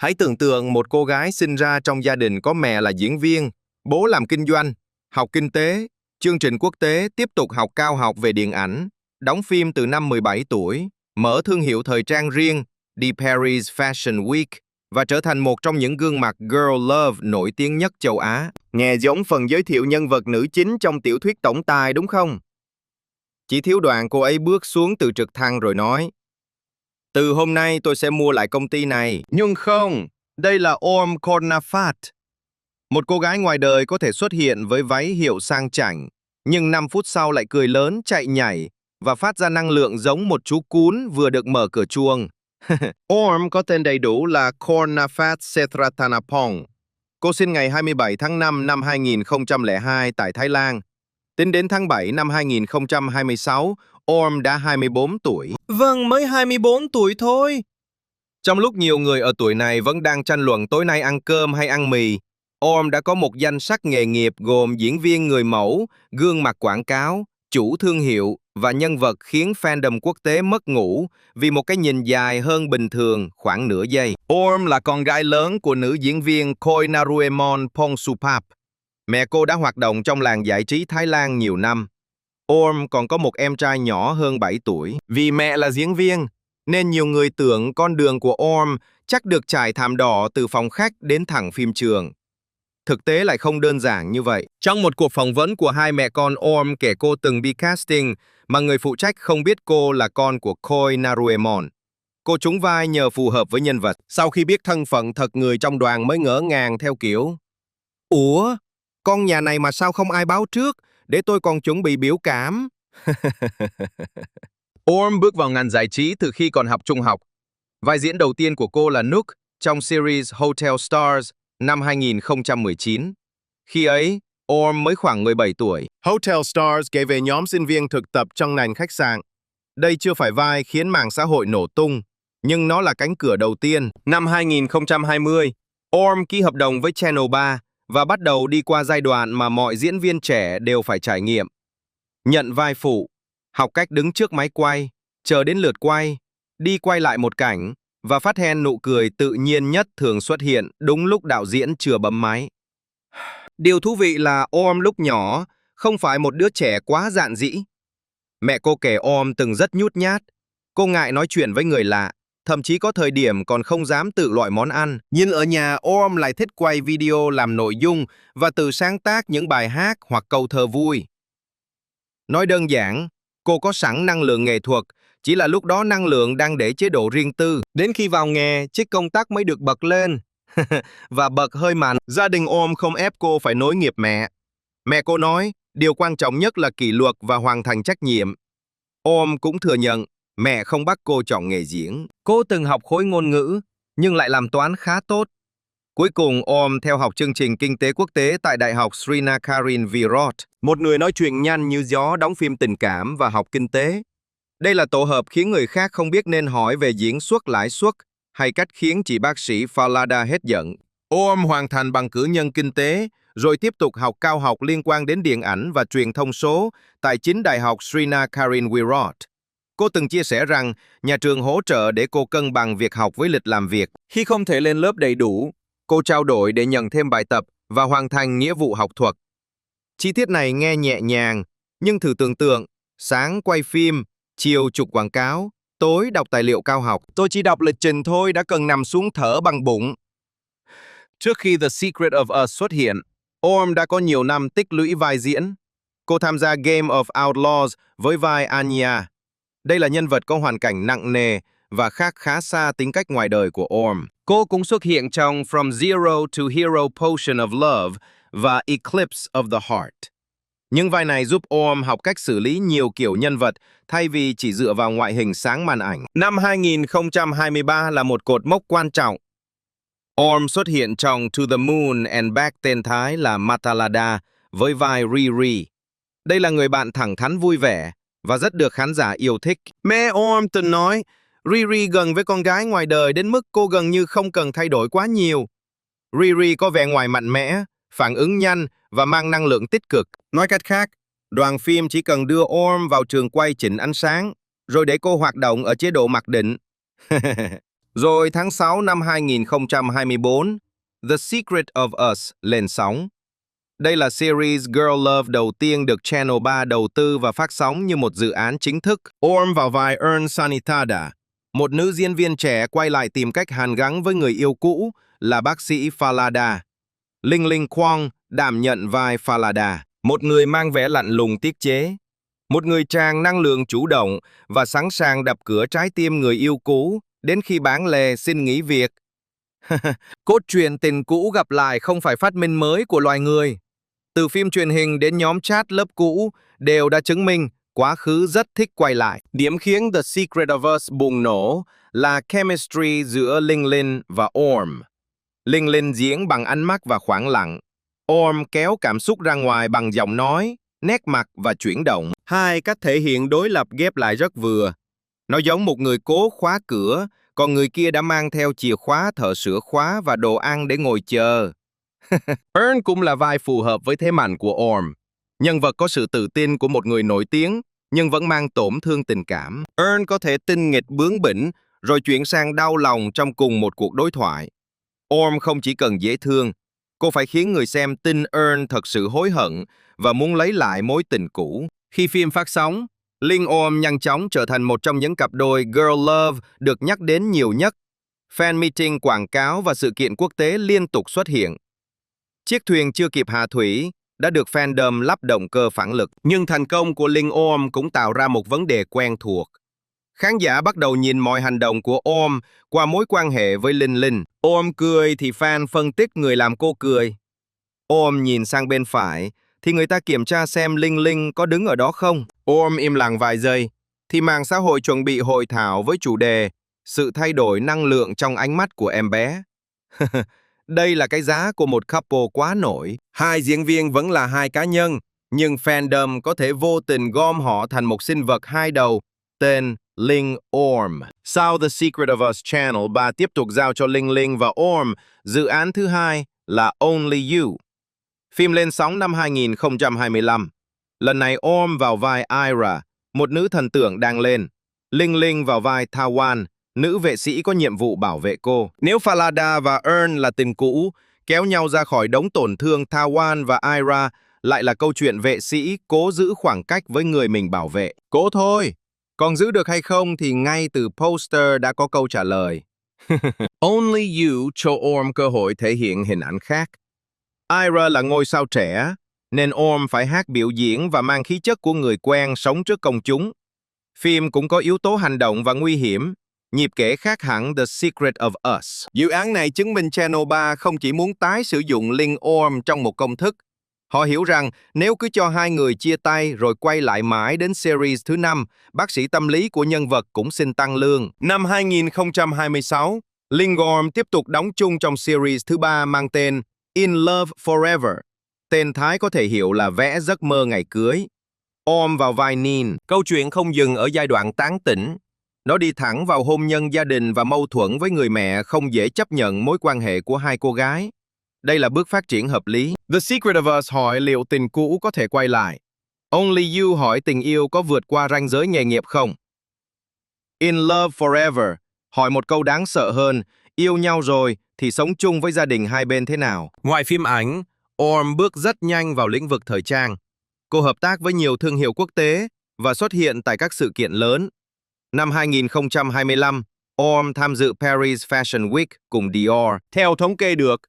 Hãy tưởng tượng một cô gái sinh ra trong gia đình có mẹ là diễn viên, bố làm kinh doanh, học kinh tế, chương trình quốc tế, tiếp tục học cao học về điện ảnh, đóng phim từ năm 17 tuổi, mở thương hiệu thời trang riêng, đi Paris Fashion Week và trở thành một trong những gương mặt girl love nổi tiếng nhất châu Á. Nghe giống phần giới thiệu nhân vật nữ chính trong tiểu thuyết tổng tài đúng không? Chỉ thiếu đoạn cô ấy bước xuống từ trực thăng rồi nói: "Từ hôm nay tôi sẽ mua lại công ty này." Nhưng không, đây là Orm Cornafat. Một cô gái ngoài đời có thể xuất hiện với váy hiệu sang chảnh, nhưng 5 phút sau lại cười lớn, chạy nhảy và phát ra năng lượng giống một chú cún vừa được mở cửa chuông. Orm có tên đầy đủ là Cornafat Sethrathanapong. Cô sinh ngày 27 tháng 5 năm 2002 tại Thái Lan. Tính đến tháng 7 năm 2026, Orm đã 24 tuổi. Vâng, mới 24 tuổi thôi. Trong lúc nhiều người ở tuổi này vẫn đang tranh luận tối nay ăn cơm hay ăn mì, Orm đã có một danh sách nghề nghiệp gồm diễn viên người mẫu, gương mặt quảng cáo, chủ thương hiệu và nhân vật khiến fandom quốc tế mất ngủ vì một cái nhìn dài hơn bình thường khoảng nửa giây. Orm là con gái lớn của nữ diễn viên Khoi Naruemon Pongsuphap. Mẹ cô đã hoạt động trong làng giải trí Thái Lan nhiều năm. Orm còn có một em trai nhỏ hơn 7 tuổi. Vì mẹ là diễn viên, nên nhiều người tưởng con đường của Orm chắc được trải thảm đỏ từ phòng khách đến thẳng phim trường. Thực tế lại không đơn giản như vậy. Trong một cuộc phỏng vấn của hai mẹ con Orm kể cô từng đi casting mà người phụ trách không biết cô là con của Khoi Naruemon. Cô trúng vai nhờ phù hợp với nhân vật. Sau khi biết thân phận thật, người trong đoàn mới ngỡ ngàng theo kiểu: "Ủa, con nhà này mà sao không ai báo trước, để tôi còn chuẩn bị biểu cảm." Orm bước vào ngành giải trí từ khi còn học trung học. Vai diễn đầu tiên của cô là Nook trong series Hotel Stars năm 2019. Khi ấy, Orm mới khoảng 17 tuổi. Hotel Stars kể về nhóm sinh viên thực tập trong ngành khách sạn. Đây chưa phải vai khiến mạng xã hội nổ tung, nhưng nó là cánh cửa đầu tiên. Năm 2020, Orm ký hợp đồng với Channel 3 và bắt đầu đi qua giai đoạn mà mọi diễn viên trẻ đều phải trải nghiệm. Nhận vai phụ, học cách đứng trước máy quay, chờ đến lượt quay, đi quay lại một cảnh, và phát hen nụ cười tự nhiên nhất thường xuất hiện đúng lúc đạo diễn chưa bấm máy. Điều thú vị là Orm lúc nhỏ không phải một đứa trẻ quá dạn dĩ. Mẹ cô kể Orm từng rất nhút nhát. Cô ngại nói chuyện với người lạ, thậm chí có thời điểm còn không dám tự loại món ăn. Nhưng ở nhà, Orm lại thích quay video làm nội dung và tự sáng tác những bài hát hoặc câu thơ vui. Nói đơn giản, cô có sẵn năng lượng nghệ thuật, chỉ là lúc đó năng lượng đang để chế độ riêng tư. Đến khi vào nghề, chiếc công tắc mới được bật lên. Và bật hơi mạnh. Gia đình Orm không ép cô phải nối nghiệp mẹ. Mẹ cô nói, điều quan trọng nhất là kỷ luật và hoàn thành trách nhiệm. Orm cũng thừa nhận, mẹ không bắt cô chọn nghề diễn. Cô từng học khối ngôn ngữ, nhưng lại làm toán khá tốt. Cuối cùng, Orm theo học chương trình kinh tế quốc tế tại Đại học Srinakarin-Virot. Một người nói chuyện nhanh như gió, đóng phim tình cảm và học kinh tế. Đây là tổ hợp khiến người khác không biết nên hỏi về diễn xuất lãi suất hay cách khiến chị bác sĩ Falada hết giận. Orm hoàn thành bằng cử nhân kinh tế, rồi tiếp tục học cao học liên quan đến điện ảnh và truyền thông số tại chính Đại học Srinakarin-Virot. Cô từng chia sẻ rằng nhà trường hỗ trợ để cô cân bằng việc học với lịch làm việc. Khi không thể lên lớp đầy đủ, cô trao đổi để nhận thêm bài tập và hoàn thành nghĩa vụ học thuật. Chi tiết này nghe nhẹ nhàng, nhưng thử tưởng tượng, sáng quay phim, chiều chụp quảng cáo, tối đọc tài liệu cao học. Tôi chỉ đọc lịch trình thôi đã cần nằm xuống thở bằng bụng. Trước khi The Secret of Us xuất hiện, Orm đã có nhiều năm tích lũy vai diễn. Cô tham gia Game of Outlaws với vai Anya. Đây là nhân vật có hoàn cảnh nặng nề và khác khá xa tính cách ngoài đời của Orm. Cô cũng xuất hiện trong From Zero to Hero Potion of Love và Eclipse of the Heart. Nhưng vai này giúp Orm học cách xử lý nhiều kiểu nhân vật thay vì chỉ dựa vào ngoại hình sáng màn ảnh. Năm 2023 là một cột mốc quan trọng. Orm xuất hiện trong To the Moon and Back, tên Thái là Matalada, với vai Riri. Đây là người bạn thẳng thắn vui vẻ và rất được khán giả yêu thích. Mẹ Orm từng nói, Riri gần với con gái ngoài đời đến mức cô gần như không cần thay đổi quá nhiều. Riri có vẻ ngoài mạnh mẽ, phản ứng nhanh và mang năng lượng tích cực. Nói cách khác, đoàn phim chỉ cần đưa Orm vào trường quay chỉnh ánh sáng, rồi để cô hoạt động ở chế độ mặc định. Rồi tháng 6 năm 2024, The Secret of Us lên sóng. Đây là series Girl Love đầu tiên được Channel 3 đầu tư và phát sóng như một dự án chính thức. Orm vào vai Earn Sanitada, một nữ diễn viên trẻ quay lại tìm cách hàn gắn với người yêu cũ là bác sĩ Falada. Linh Linh Kwong đảm nhận vai Falada, một người mang vẻ lạnh lùng tiết chế. Một người chàng năng lượng chủ động và sẵn sàng đập cửa trái tim người yêu cũ đến khi bán lề xin nghỉ việc. Cốt truyện tình cũ gặp lại không phải phát minh mới của loài người. Từ phim truyền hình đến nhóm chat lớp cũ đều đã chứng minh quá khứ rất thích quay lại. Điểm khiến The Secret of Us bùng nổ là chemistry giữa Linh Linh và Orm. Linh Linh diễn bằng ánh mắt và khoảng lặng. Orm kéo cảm xúc ra ngoài bằng giọng nói, nét mặt và chuyển động. Hai cách thể hiện đối lập ghép lại rất vừa. Nó giống một người cố khóa cửa, còn người kia đã mang theo chìa khóa, thợ sửa khóa và đồ ăn để ngồi chờ. Earn cũng là vai phù hợp với thế mạnh của Orm. Nhân vật có sự tự tin của một người nổi tiếng, nhưng vẫn mang tổn thương tình cảm. Earn có thể tinh nghịch bướng bỉnh, rồi chuyển sang đau lòng trong cùng một cuộc đối thoại. Orm không chỉ cần dễ thương, cô phải khiến người xem tin Earn thật sự hối hận và muốn lấy lại mối tình cũ. Khi phim phát sóng, Linh Orm nhanh chóng trở thành một trong những cặp đôi Girl Love được nhắc đến nhiều nhất. Fan meeting, quảng cáo và sự kiện quốc tế liên tục xuất hiện. Chiếc thuyền chưa kịp hạ thủy đã được fandom lắp động cơ phản lực. Nhưng thành công của Linh Orm cũng tạo ra một vấn đề quen thuộc. Khán giả bắt đầu nhìn mọi hành động của Orm qua mối quan hệ với Linh Linh. Orm cười thì fan phân tích người làm cô cười. Orm nhìn sang bên phải thì người ta kiểm tra xem Linh Linh có đứng ở đó không. Orm im lặng vài giây thì mạng xã hội chuẩn bị hội thảo với chủ đề sự thay đổi năng lượng trong ánh mắt của em bé. Đây là cái giá của một couple quá nổi. Hai diễn viên vẫn là hai cá nhân, nhưng fandom có thể vô tình gom họ thành một sinh vật hai đầu tên Linh Orm. Sau The Secret of Us Channel 3 tiếp tục giao cho Linh Linh và Orm dự án thứ hai là Only You. Phim lên sóng năm 2025. Lần này Orm vào vai Ira, một nữ thần tượng đang lên. Linh Linh vào vai Tawan, nữ vệ sĩ có nhiệm vụ bảo vệ cô. Nếu Falada và Earn là tình cũ, kéo nhau ra khỏi đống tổn thương, Tawan và Ira lại là câu chuyện vệ sĩ cố giữ khoảng cách với người mình bảo vệ. Cố thôi! Còn giữ được hay không thì ngay từ poster đã có câu trả lời. Only You cho Orm cơ hội thể hiện hình ảnh khác. Ira là ngôi sao trẻ, nên Orm phải hát biểu diễn và mang khí chất của người quen sống trước công chúng. Phim cũng có yếu tố hành động và nguy hiểm, nhịp kể khác hẳn The Secret of Us. Dự án này chứng minh Channel 3 không chỉ muốn tái sử dụng Linh Orm trong một công thức. Họ hiểu rằng nếu cứ cho hai người chia tay rồi quay lại mãi đến series thứ 5, bác sĩ tâm lý của nhân vật cũng xin tăng lương. Năm 2026, Linh Orm tiếp tục đóng chung trong series thứ 3 mang tên In Love Forever. Tên Thái có thể hiểu là vẽ giấc mơ ngày cưới. Orm vào vai Nin. Câu chuyện không dừng ở giai đoạn tán tỉnh. Nó đi thẳng vào hôn nhân, gia đình và mâu thuẫn với người mẹ không dễ chấp nhận mối quan hệ của hai cô gái. Đây là bước phát triển hợp lý. The Secret of Us hỏi liệu tình cũ có thể quay lại. Only You hỏi tình yêu có vượt qua ranh giới nghề nghiệp không. In Love Forever hỏi một câu đáng sợ hơn, yêu nhau rồi thì sống chung với gia đình hai bên thế nào. Ngoài phim ảnh, Orm bước rất nhanh vào lĩnh vực thời trang. Cô hợp tác với nhiều thương hiệu quốc tế và xuất hiện tại các sự kiện lớn. Năm 2025, Orm tham dự Paris Fashion Week cùng Dior. Theo thống kê được,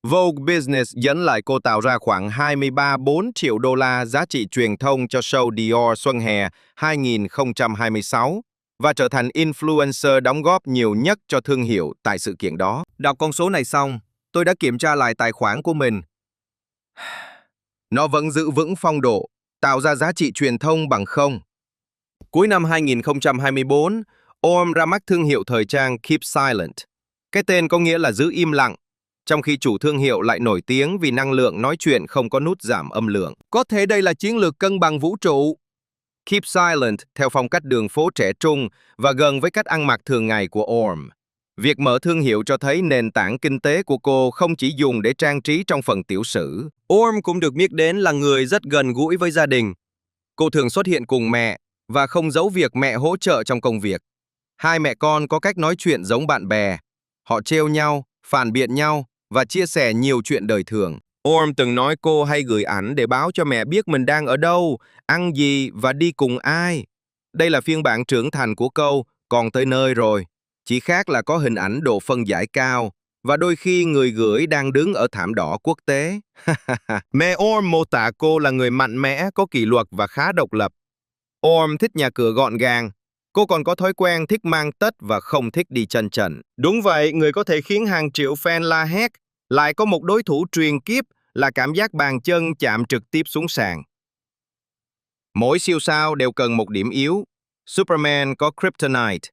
Vogue Business dẫn lại cô tạo ra khoảng 23,4 triệu đô la giá trị truyền thông cho show Dior Xuân Hè 2026 và trở thành influencer đóng góp nhiều nhất cho thương hiệu tại sự kiện đó. Đọc con số này xong, tôi đã kiểm tra lại tài khoản của mình. Nó vẫn giữ vững phong độ, tạo ra giá trị truyền thông bằng không. Cuối năm 2024, Orm ra mắt thương hiệu thời trang Keep Silent. Cái tên có nghĩa là giữ im lặng, trong khi chủ thương hiệu lại nổi tiếng vì năng lượng nói chuyện không có nút giảm âm lượng. Có thể đây là chiến lược cân bằng vũ trụ. Keep Silent theo phong cách đường phố trẻ trung và gần với cách ăn mặc thường ngày của Orm. Việc mở thương hiệu cho thấy nền tảng kinh tế của cô không chỉ dùng để trang trí trong phần tiểu sử. Orm cũng được biết đến là người rất gần gũi với gia đình. Cô thường xuất hiện cùng mẹ và không giấu việc mẹ hỗ trợ trong công việc. Hai mẹ con có cách nói chuyện giống bạn bè. Họ trêu nhau, phản biện nhau và chia sẻ nhiều chuyện đời thường. Orm từng nói cô hay gửi ảnh để báo cho mẹ biết mình đang ở đâu, ăn gì và đi cùng ai. Đây là phiên bản trưởng thành của câu "còn tới nơi rồi", chỉ khác là có hình ảnh độ phân giải cao và đôi khi người gửi đang đứng ở thảm đỏ quốc tế. Mẹ Orm mô tả cô là người mạnh mẽ, có kỷ luật và khá độc lập. Orm thích nhà cửa gọn gàng. Cô còn có thói quen thích mang tất và không thích đi chân trần. Đúng vậy, người có thể khiến hàng triệu fan la hét, lại có một đối thủ truyền kiếp là cảm giác bàn chân chạm trực tiếp xuống sàn. Mỗi siêu sao đều cần một điểm yếu. Superman có kryptonite.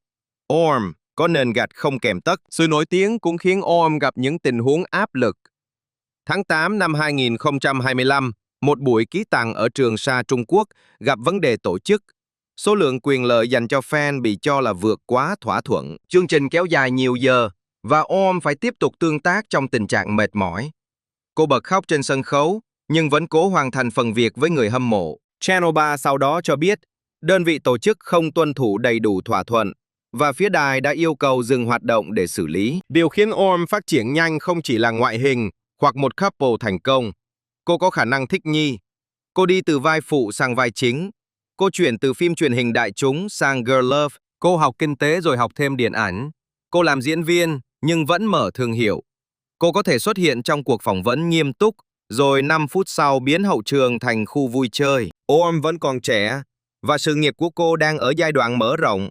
Orm có nền gạch không kèm tất. Sự nổi tiếng cũng khiến Orm gặp những tình huống áp lực. Tháng 8 năm 2025, một buổi ký tặng ở Trường Sa, Trung Quốc gặp vấn đề tổ chức. Số lượng quyền lợi dành cho fan bị cho là vượt quá thỏa thuận. Chương trình kéo dài nhiều giờ và Orm phải tiếp tục tương tác trong tình trạng mệt mỏi. Cô bật khóc trên sân khấu nhưng vẫn cố hoàn thành phần việc với người hâm mộ. Channel 3 sau đó cho biết đơn vị tổ chức không tuân thủ đầy đủ thỏa thuận và phía đài đã yêu cầu dừng hoạt động để xử lý. Điều khiến Orm phát triển nhanh không chỉ là ngoại hình hoặc một couple thành công. Cô có khả năng thích nghi. Cô đi từ vai phụ sang vai chính. Cô chuyển từ phim truyền hình đại chúng sang Girl Love. Cô học kinh tế rồi học thêm điện ảnh. Cô làm diễn viên nhưng vẫn mở thương hiệu. Cô có thể xuất hiện trong cuộc phỏng vấn nghiêm túc, rồi 5 phút sau biến hậu trường thành khu vui chơi. Orm vẫn còn trẻ, và sự nghiệp của cô đang ở giai đoạn mở rộng.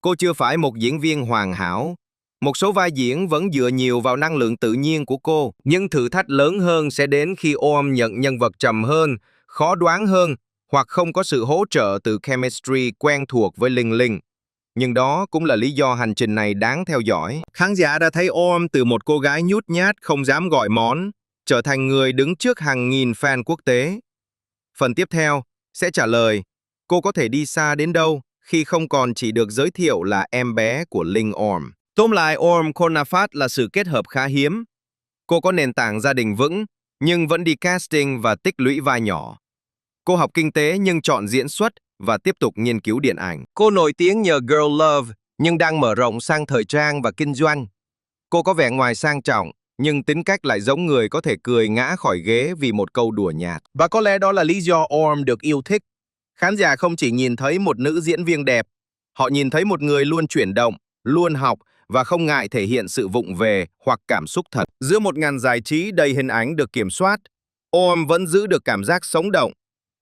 Cô chưa phải một diễn viên hoàn hảo. Một số vai diễn vẫn dựa nhiều vào năng lượng tự nhiên của cô. Nhưng thử thách lớn hơn sẽ đến khi Orm nhận nhân vật trầm hơn, khó đoán hơn, hoặc không có sự hỗ trợ từ chemistry quen thuộc với Linh Linh. Nhưng đó cũng là lý do hành trình này đáng theo dõi. Khán giả đã thấy Orm từ một cô gái nhút nhát không dám gọi món, trở thành người đứng trước hàng nghìn fan quốc tế. Phần tiếp theo sẽ trả lời cô có thể đi xa đến đâu khi không còn chỉ được giới thiệu là em bé của Linh Orm. Tóm lại, Orm Konafat là sự kết hợp khá hiếm. Cô có nền tảng gia đình vững, nhưng vẫn đi casting và tích lũy vai nhỏ. Cô học kinh tế nhưng chọn diễn xuất và tiếp tục nghiên cứu điện ảnh. Cô nổi tiếng nhờ Girl Love nhưng đang mở rộng sang thời trang và kinh doanh. Cô có vẻ ngoài sang trọng nhưng tính cách lại giống người có thể cười ngã khỏi ghế vì một câu đùa nhạt. Và có lẽ đó là lý do Orm được yêu thích. Khán giả không chỉ nhìn thấy một nữ diễn viên đẹp, họ nhìn thấy một người luôn chuyển động, luôn học và không ngại thể hiện sự vụng về hoặc cảm xúc thật. Giữa một ngành giải trí đầy hình ảnh được kiểm soát, Orm vẫn giữ được cảm giác sống động.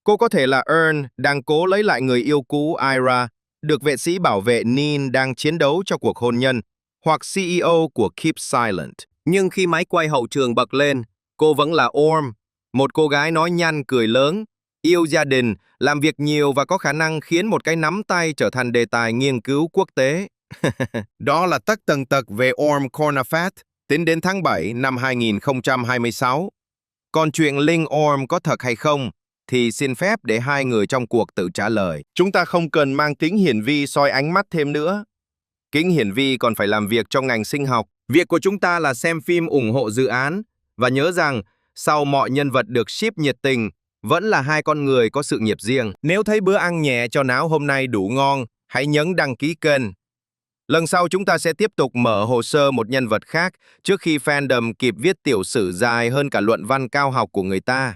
Cô có thể là Earn đang cố lấy lại người yêu cũ Ira, được vệ sĩ bảo vệ Nin đang chiến đấu cho cuộc hôn nhân, hoặc CEO của Keep Silent. Nhưng khi máy quay hậu trường bật lên, cô vẫn là Orm, một cô gái nói nhanh cười lớn, yêu gia đình, làm việc nhiều và có khả năng khiến một cái nắm tay trở thành đề tài nghiên cứu quốc tế. Đó là tất tần tật về Orm Konafat tính đến tháng 7 năm 2026. Còn chuyện Linh Orm có thật hay không thì xin phép để hai người trong cuộc tự trả lời. Chúng ta không cần mang kính hiển vi soi ánh mắt thêm nữa. Kính hiển vi còn phải làm việc trong ngành sinh học. Việc của chúng ta là xem phim ủng hộ dự án và nhớ rằng sau mọi nhân vật được ship nhiệt tình vẫn là hai con người có sự nghiệp riêng. Nếu thấy bữa ăn nhẹ cho não hôm nay đủ ngon, hãy nhấn đăng ký kênh. Lần sau chúng ta sẽ tiếp tục mở hồ sơ một nhân vật khác trước khi fandom kịp viết tiểu sử dài hơn cả luận văn cao học của người ta.